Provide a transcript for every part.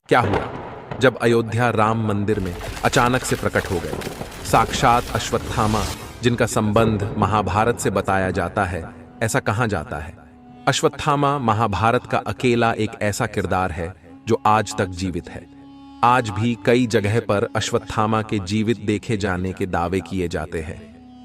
क्या हुआ जब अयोध्या राम मंदिर में अचानक से प्रकट हो गए साक्षात अश्वत्थामा, जिनका संबंध महाभारत से बताया जाता है? ऐसा कहा जाता है अश्वत्थामा महाभारत का अकेला एक ऐसा किरदार है जो आज तक जीवित है। आज भी कई जगह पर अश्वत्थामा के जीवित देखे जाने के दावे किए जाते हैं,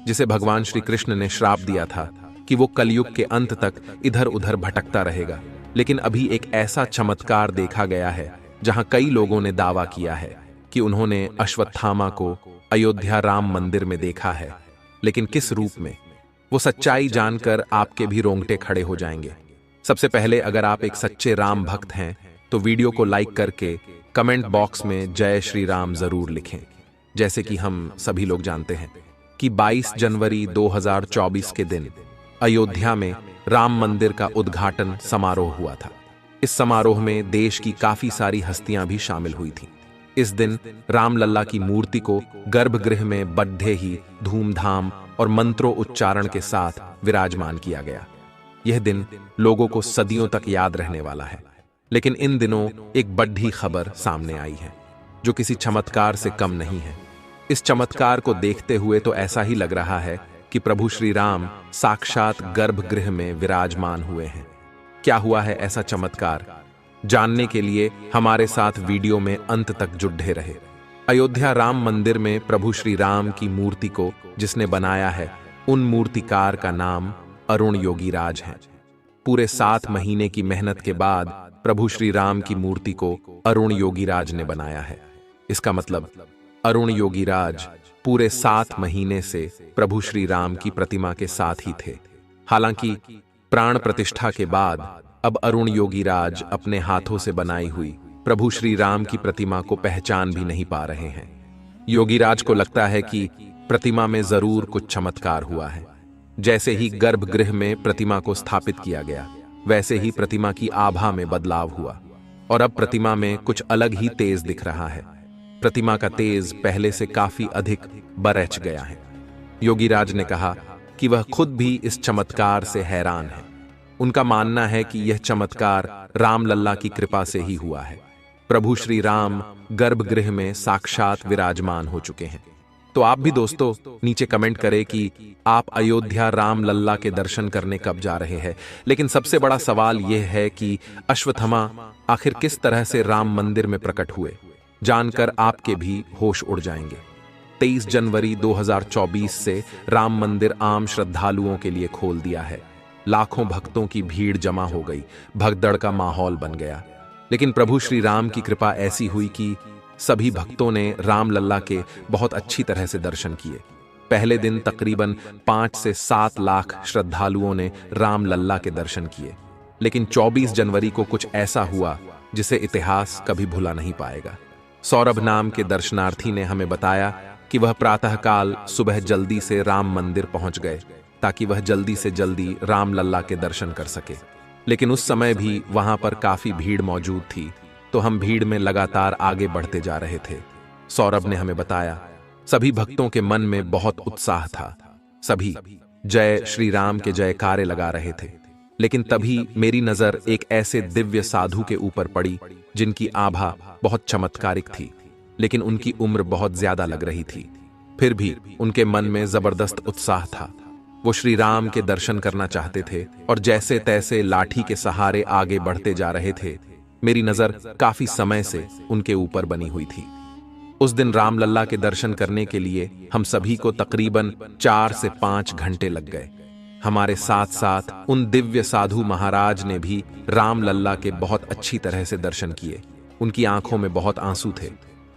जिसे भगवान श्री कृष्ण ने श्राप दिया था कि वो कलयुग के अंत तक इधर उधर भटकता रहेगा। लेकिन अभी एक ऐसा चमत्कार देखा गया है जहां कई लोगों ने दावा किया है कि उन्होंने अश्वत्थामा को अयोध्या राम मंदिर में देखा है। लेकिन किस रूप में? वो सच्चाई जानकर आपके भी रोंगटे खड़े हो जाएंगे। सबसे पहले, अगर आप एक सच्चे राम भक्त हैं तो वीडियो को लाइक करके कमेंट बॉक्स में जय श्री राम जरूर लिखें। जैसे कि हम सभी लोग जानते हैं कि 22 जनवरी 2024 के दिन अयोध्या में राम मंदिर का उद्घाटन समारोह हुआ था। इस समारोह में देश की काफी सारी हस्तियां भी शामिल हुई थीं। इस दिन रामलल्ला की मूर्ति को गर्भगृह में बड़े ही धूमधाम और मंत्रों उच्चारण के साथ विराजमान किया गया। यह दिन लोगों को सदियों तक याद रहने वाला है। लेकिन इन दिनों एक बड़ी खबर सामने आई है जो किसी चमत्कार से कम नहीं है। इस चमत्कार को देखते हुए तो ऐसा ही लग रहा है कि प्रभु श्री राम साक्षात गर्भगृह में विराजमान हुए हैं। क्या हुआ है ऐसा चमत्कार? जानने के लिए हमारे साथ वीडियो में अंत तक जुड़े रहे। अयोध्या राम मंदिर में प्रभु श्री राम की मूर्ति को जिसने बनाया है, उन मूर्तिकार का नाम अरुण योगीराज है। पूरे 7 महीने की मेहनत के बाद प्रभु श्री राम की मूर्ति को अरुण योगीराज ने बनाया है। इसका मतलब अरुण योगीराज पूरे 7 महीने से प्रभु श्री राम की प्रतिमा के साथ ही थे। हालांकि प्राण प्रतिष्ठा के बाद अब अरुण योगीराज अपने हाथों से बनाई हुई प्रभु श्री राम की प्रतिमा को पहचान भी नहीं पा रहे हैं। योगीराज को लगता है कि प्रतिमा में जरूर कुछ चमत्कार हुआ है। जैसे ही गर्भगृह में प्रतिमा को स्थापित किया गया, वैसे ही प्रतिमा की आभा में बदलाव हुआ और अब प्रतिमा में कुछ अलग ही तेज दिख रहा है। प्रतिमा का तेज पहले से काफी अधिक बरछ गया है। योगीराज ने कहा कि वह खुद भी इस चमत्कार से हैरान है। उनका मानना है कि यह चमत्कार रामलल्ला की कृपा से ही हुआ है। प्रभु श्री राम गर्भगृह में साक्षात विराजमान हो चुके हैं। तो आप भी दोस्तों नीचे कमेंट करें कि आप अयोध्या रामलल्ला के दर्शन करने कब जा रहे हैं। लेकिन सबसे बड़ा सवाल यह है कि अश्वत्थामा आखिर किस तरह से राम मंदिर में प्रकट हुए? जानकर आपके भी होश उड़ जाएंगे। 23 जनवरी 2024 से राम मंदिर आम श्रद्धालुओं के लिए खोल दिया है। लाखों भक्तों की भीड़ जमा हो गई, भगदड़ का माहौल बन गया। लेकिन प्रभु श्री राम की कृपा ऐसी हुई कि सभी भक्तों ने रामलल्ला के बहुत अच्छी तरह से दर्शन किए। पहले दिन तकरीबन 5 से 7 लाख श्रद्धालुओं ने रामलल्ला के दर्शन किए। लेकिन 24 जनवरी को कुछ ऐसा हुआ जिसे इतिहास कभी भुला नहीं पाएगा। सौरभ नाम के दर्शनार्थी ने हमें बताया कि वह प्रातःकाल सुबह जल्दी से राम मंदिर पहुंच गए ताकि वह जल्दी से जल्दी रामलल्ला के दर्शन कर सके। लेकिन उस समय भी वहां पर काफी भीड़ मौजूद थी, तो हम भीड़ में लगातार आगे बढ़ते जा रहे थे। सौरभ ने हमें बताया सभी भक्तों के मन में बहुत उत्साह था। सभी जय श्री राम के जयकारे लगा रहे थे। लेकिन तभी मेरी नजर एक ऐसे दिव्य साधु के ऊपर पड़ी जिनकी आभा बहुत चमत्कारिक थी, लेकिन उनकी उम्र बहुत ज्यादा लग रही थी। फिर भी उनके मन में जबरदस्त उत्साह था। वो श्री राम के दर्शन करना चाहते थे और जैसे तैसे लाठी के सहारे आगे बढ़ते जा रहे थे। मेरी नजर काफी समय से उनके ऊपर बनी हुई थी। उस दिन रामलल्ला के दर्शन करने के लिए हम सभी को तकरीबन 4 से 5 घंटे लग गए। हमारे साथ साथ उन दिव्य साधु महाराज ने भी रामलल्ला के बहुत अच्छी तरह से दर्शन किए। उनकी आंखों में बहुत आंसू थे।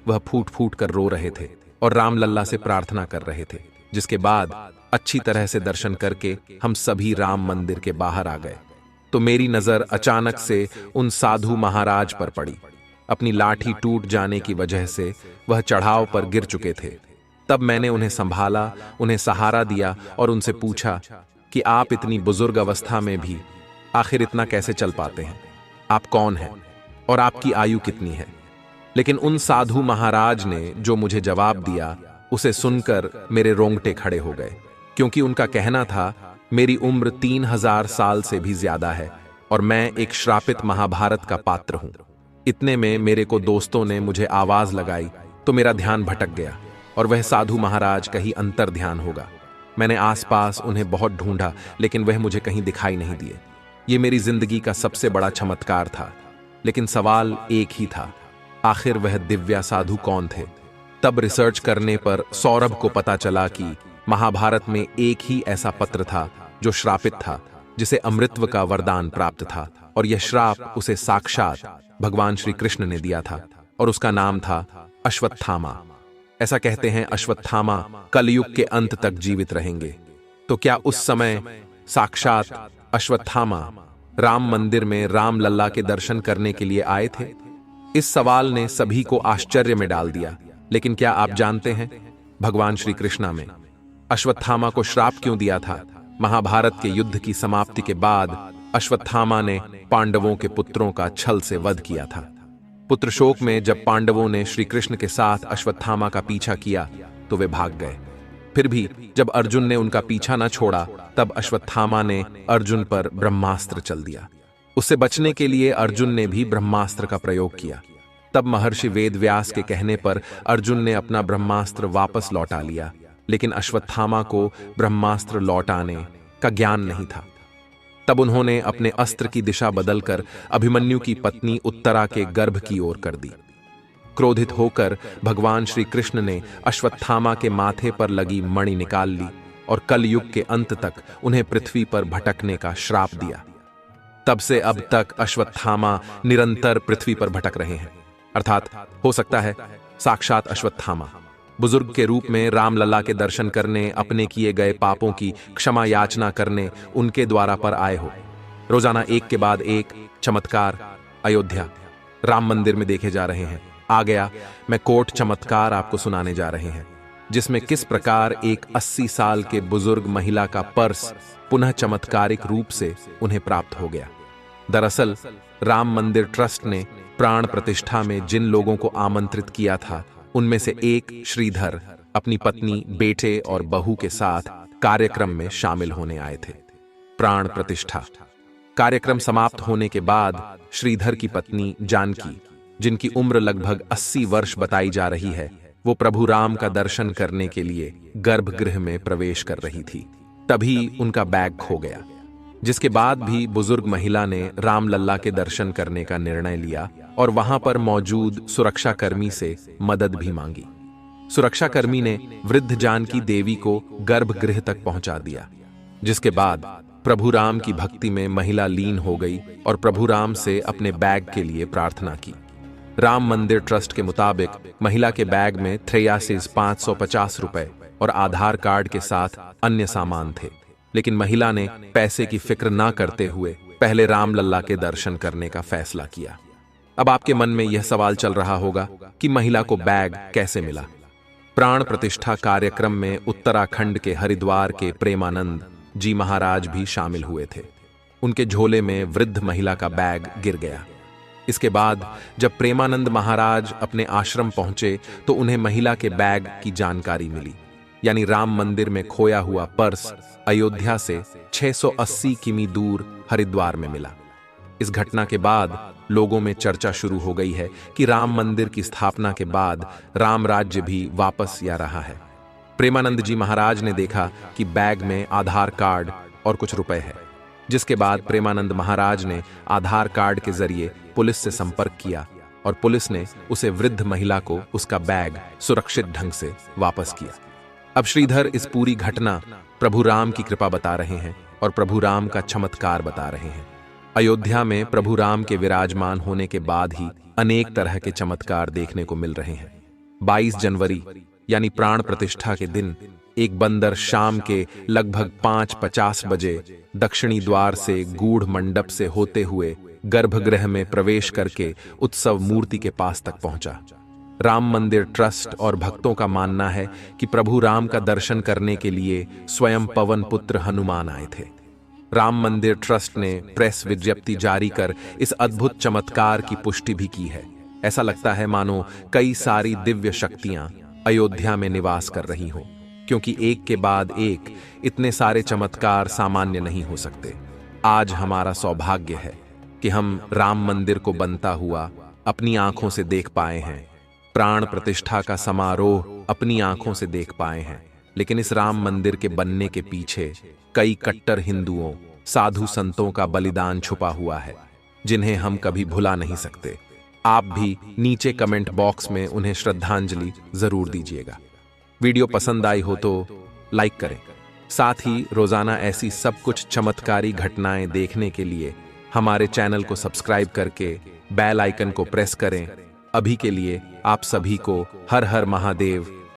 वह फूट फूट कर रो रहे थे और रामलल्ला से प्रार्थना कर रहे थे। जिसके बाद अच्छी तरह से दर्शन करके हम सभी राम मंदिर के बाहर आ गए तो मेरी नजर अचानक से उन साधु महाराज पर पड़ी। अपनी लाठी टूट जाने की वजह से वह चढ़ाव पर गिर चुके थे। तब मैंने उन्हें संभाला, उन्हें सहारा दिया और उनसे पूछा कि आप इतनी बुजुर्ग अवस्था में भी आखिर इतना कैसे चल पाते हैं? आप कौन हैं और आपकी आयु कितनी है? लेकिन उन साधु महाराज ने जो मुझे जवाब दिया, उसे सुनकर मेरे रोंगटे खड़े हो गए, क्योंकि उनका कहना था मेरी उम्र 3000 साल से भी ज्यादा है और मैं एक श्रापित महाभारत का पात्र हूं। इतने में मेरे को दोस्तों ने मुझे आवाज लगाई तो मेरा ध्यान भटक गया और वह साधु महाराज कहीं अंतर ध्यान होगा। मैंने आसपास उन्हें बहुत ढूंढा लेकिन वह मुझे कहीं दिखाई नहीं दिए। ये मेरी जिंदगी का सबसे बड़ा चमत्कार था। लेकिन सवाल एक ही था, आखिर वह दिव्या साधु कौन थे? तब रिसर्च करने पर सौरभ को पता चला कि महाभारत में एक ही ऐसा पत्र था जो श्रापित था, जिसे अमृतत्व का वरदान प्राप्त था, और यह श्राप उसे साक्षात भगवान श्री कृष्ण ने दिया था और उसका नाम था अश्वत्थामा। ऐसा कहते हैं अश्वत्थामा कलयुग के अंत तक जीवित रहेंगे। तो क्या उस समय साक्षात अश्वत्थामा राम मंदिर में राम लल्ला के दर्शन करने के लिए आए थे? इस सवाल ने सभी को आश्चर्य में डाल दिया। लेकिन क्या आप जानते हैं भगवान श्री कृष्णा में अश्वत्थामा को श्राप क्यों दिया था? महाभारत के युद्ध की समाप्ति के बाद अश्वत्थामा ने पांडवों के पुत्रों का छल से वध किया था। पुत्र शोक में जब पांडवों ने श्री कृष्ण के साथ अश्वत्थामा का पीछा किया तो वे भाग गए। फिर भी जब अर्जुन ने उनका पीछा न छोड़ा तब अश्वत्थामा ने अर्जुन पर ब्रह्मास्त्र चल दिया। उससे बचने के लिए अर्जुन ने भी ब्रह्मास्त्र का प्रयोग किया। तब महर्षि वेदव्यास के कहने पर अर्जुन ने अपना ब्रह्मास्त्र वापस लौटा लिया, लेकिन अश्वत्थामा को ब्रह्मास्त्र लौटाने का ज्ञान नहीं था। तब उन्होंने अपने अस्त्र की दिशा बदलकर अभिमन्यु की पत्नी उत्तरा के गर्भ की ओर कर दी। क्रोधित होकर भगवान श्री कृष्ण ने अश्वत्थामा के माथे पर लगी मणि निकाल ली और कलयुग के अंत तक उन्हें पृथ्वी पर भटकने का श्राप दिया। तब से अब तक अश्वत्थामा निरंतर पृथ्वी पर भटक रहे हैं। अर्थात हो सकता है साक्षात अश्वत्थामा बुजुर्ग के रूप में रामलला के दर्शन करने, अपने किए गए पापों की क्षमा याचना करने उनके द्वारा पर आए हो। रोजाना एक के बाद एक चमत्कार अयोध्या राम मंदिर में देखे जा रहे हैं। आ गया मैं कोट चमत्कार आपको सुनाने जा रहे हैं, जिसमें किस प्रकार एक 80 साल के बुजुर्ग महिला का पर्स पुनः चमत्कारिक रूप से उन्हें प्राप्त हो गया। दरअसल राम मंदिर ट्रस्ट ने प्राण प्रतिष्ठा में जिन लोगों को आमंत्रित किया था उनमें से एक श्रीधर अपनी पत्नी, बेटे और बहू के साथ कार्यक्रम में शामिल होने आए थे। प्राण प्रतिष्ठा कार्यक्रम समाप्त होने के बाद श्रीधर की पत्नी जानकी, जिनकी उम्र लगभग 80 वर्ष बताई जा रही है, वो प्रभु राम का दर्शन करने के लिए गर्भगृह में प्रवेश कर रही थी। तभी उनका बैग खो गया, जिसके बाद भी बुजुर्ग महिला ने राम लल्ला के दर्शन करने का निर्णय लिया और वहां पर मौजूद सुरक्षाकर्मी से मदद भी मांगी। सुरक्षाकर्मी ने वृद्ध जानकी देवी को गर्भगृह तक पहुंचा दिया, जिसके बाद प्रभु राम की भक्ति में महिला लीन हो गई और प्रभु राम से अपने बैग के लिए प्रार्थना की। राम मंदिर ट्रस्ट के मुताबिक महिला के बैग में 550 रुपए और आधार कार्ड के साथ अन्य सामान थे, लेकिन महिला ने पैसे की फिक्र ना करते हुए पहले राम लल्ला के दर्शन करने का फैसला किया। अब आपके मन में यह सवाल चल रहा होगा कि महिला को बैग कैसे मिला। प्राण प्रतिष्ठा कार्यक्रम में उत्तराखंड के हरिद्वार के प्रेमानंद जी महाराज भी शामिल हुए थे। उनके झोले में वृद्ध महिला का बैग गिर गया। इसके बाद जब प्रेमानंद महाराज अपने आश्रम पहुंचे तो उन्हें महिला के बैग की जानकारी मिली, यानी राम मंदिर में खोया हुआ पर्स अयोध्या से 680 किमी दूर हरिद्वार में मिला। इस घटना के बाद लोगों में चर्चा शुरू हो गई है कि राम मंदिर की स्थापना के बाद राम राज्य भी वापस आ रहा है। प्रेमानंद जी महाराज ने देखा कि बैग में आधार कार्ड और कुछ रुपए है, जिसके बाद प्रेमानंद महाराज ने आधार कार्ड के जरिए पुलिस से संपर्क किया और पुलिस ने उसे वृद्ध महिला को उसका बैग सुरक्षित ढंग से वापस किया। अब श्रीधर इस पूरी घटना प्रभु राम की कृपा बता रहे हैं और प्रभु राम का चमत्कार बता रहे हैं। अयोध्या में प्रभु राम के विराजमान होने के बाद ही अनेक तरह के चमत्कार देखने को मिल रहे हैं। 22 जनवरी यानी प्राण प्रतिष्ठा के दिन एक बंदर शाम के लगभग 5:50 बजे दक्षिणी द्वार से गूढ़ मंडप से होते हुए गर्भगृह में प्रवेश करके उत्सव मूर्ति के पास तक पहुंचा। राम मंदिर ट्रस्ट और भक्तों का मानना है कि प्रभु राम का दर्शन करने के लिए स्वयं पवन पुत्र हनुमान आए थे। राम मंदिर ट्रस्ट ने प्रेस विज्ञप्ति जारी कर इस अद्भुत चमत्कार की पुष्टि भी की है। ऐसा लगता है मानो कई सारी दिव्य शक्तियां अयोध्या में निवास कर रही हों, क्योंकि एक के बाद एक इतने सारे चमत्कार सामान्य नहीं हो सकते। आज हमारा सौभाग्य है कि हम राम मंदिर को बनता हुआ अपनी आंखों से देख पाए हैं, प्राण प्रतिष्ठा का समारोह अपनी आंखों से देख पाए हैं। लेकिन इस राम मंदिर के बनने के पीछे कई कट्टर हिंदुओं, साधु संतों का बलिदान छुपा हुआ है, जिन्हें हम कभी भुला नहीं सकते। आप भी नीचे कमेंट बॉक्स में उन्हें श्रद्धांजलि जरूर दीजिएगा। वीडियो पसंद आई हो तो लाइक करें। साथ ही रोजाना ऐसी सब कुछ चमत्कारी घटनाएं देखने के लिए हमारे चैनल को सब्सक्राइब करके बेल आइकन को प्रेस करें। अभी के लिए आप सभी को हर हर महादेव।